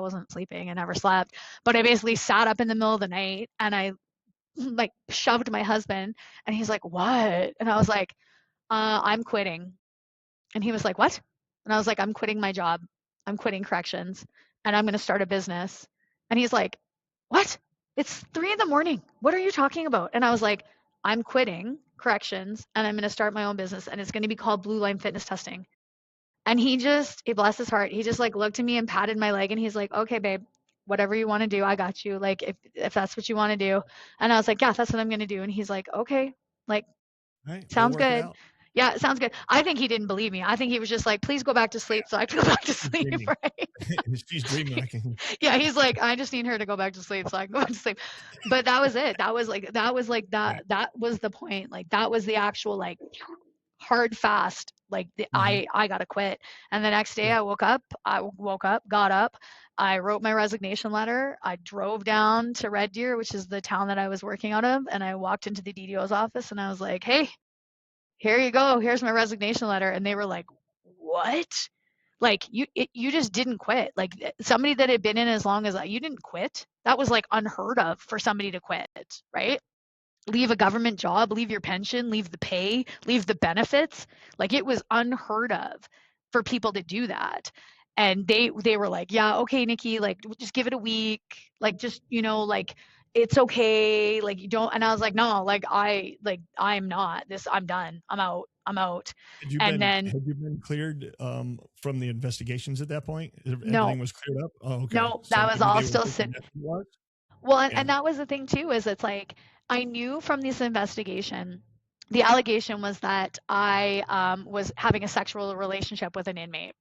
wasn't sleeping. I never slept. But I basically sat up in the middle of the night and I like shoved my husband and he's like, "What?" And I was like, I'm quitting." And he was like, "What?" And I was like, "I'm quitting my job. I'm quitting corrections and I'm going to start a business." And he's like, "What? It's 3 in the morning. What are you talking about?" And I was like, "I'm quitting corrections and I'm going to start my own business and it's going to be called Blue Line Fitness Testing." And he bless his heart, he just like looked at me and patted my leg and he's like, "Okay, babe, whatever you want to do, I got you. Like if that's what you want to do." And I was like, "Yeah, that's what I'm going to do." And he's like, "Okay, like Right, we'll sounds work it good." out. Yeah, it sounds good. I think he didn't believe me. I think he was just like, "Please go back to sleep so I can go back to She's sleep," dreaming. right? She's dreaming. I can. Yeah, he's like, "I just need her to go back to sleep so I can go back to sleep." But that was it. Right. That was the point. Like that was the actual like hard fast like Hmm. I gotta quit. And the next day Yeah. I woke up, got up, I wrote my resignation letter, I drove down to Red Deer, which is the town that I was working out of, and I walked into the DDO's office and I was like, "Hey, here you go, here's my resignation letter." And they were like, "What?" Like you just didn't quit. Like somebody that had been in as long as you didn't quit. That was like unheard of for somebody to quit, right? Leave a government job, leave your pension, leave the pay, leave the benefits. Like it was unheard of for people to do that. And they were like, "Yeah, okay, Nikki, like just give it a week. Like just, like it's okay. Like you don't." And I was like, "No, I'm not. I'm done. I'm out. I'm out." And then Had you been cleared from the investigations at that point? no, Everything was cleared up? Oh, okay. no, So that was maybe all they were still thinking sitting. that was? Well, and Yeah. that was the thing too, is it's like I knew from this investigation, the allegation was that I was having a sexual relationship with an inmate.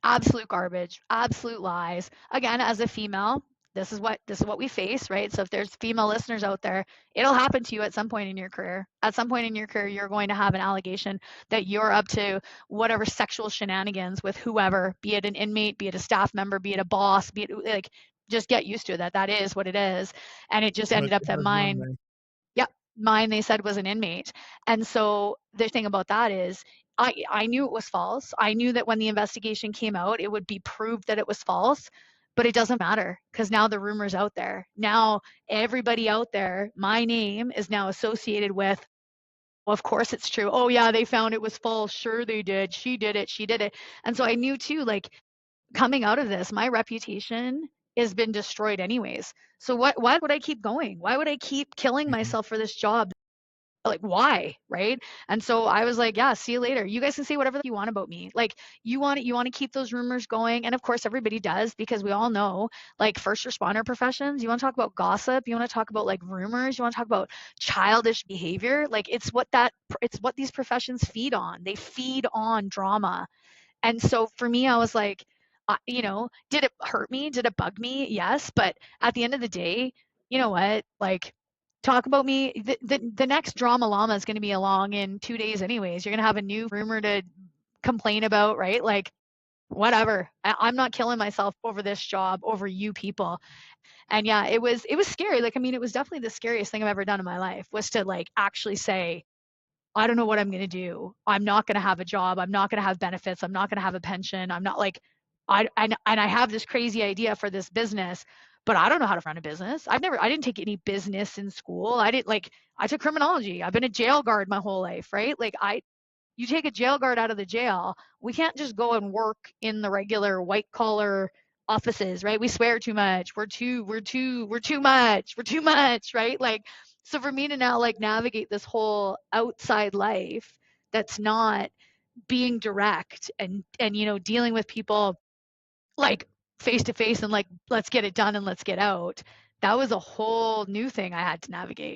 Absolute garbage, absolute lies. Again, as a female, this is what we face, right? So if there's female listeners out there, it'll happen to you at some point in your career. At some point in your career, you're going to have an allegation that you're up to whatever sexual shenanigans with whoever, be it an inmate, be it a staff member, be it a boss, be it like just get used to it, that that is what it is. And it just ended up It that does run mine, there. yep, mine they said was an inmate. And so the thing about that is I knew it was false. I knew that when the investigation came out, it would be proved that it was false, but it doesn't matter because now the rumor's out there. Now everybody out there, my name is now associated with, well, of course it's true. Oh yeah, they found it was false. Sure they did. She did it. She did it. And so I knew too, like coming out of this, my reputation has been destroyed anyways. So why would I keep going? Why would I keep killing Mhm. myself for this job? Like why, right? And so I was like, yeah, see you later. You guys can say whatever you want about me. Like you want to keep those rumors going, and of course everybody does, because we all know, like first responder professions, you want to talk about gossip, you want to talk about like rumors, you want to talk about childish behavior. Like it's what these professions feed on. They feed on drama. And so for me, I was like, did it hurt me? Did it bug me? Yes. But at the end of the day, you know what? Like, talk about me. The next drama llama is going to be along in 2 days, anyways. You're going to have a new rumor to complain about, right? Like, whatever. I'm not killing myself over this job, over you people. And yeah, it was scary. Like, I mean, it was definitely the scariest thing I've ever done in my life, was to like actually say, I don't know what I'm going to do. I'm not going to have a job. I'm not going to have benefits. I'm not going to have a pension. I'm not like, and I have this crazy idea for this business, but I don't know how to run a business. I didn't take any business in school. I took criminology. I've been a jail guard my whole life, right? You take a jail guard out of the jail. We can't just go and work in the regular white collar offices, right? We swear too much. We're too much, right? Like, so for me to now like navigate this whole outside life that's not being direct and dealing with people like face to face and like let's get it done and let's get out. That was a whole new thing I had to navigate.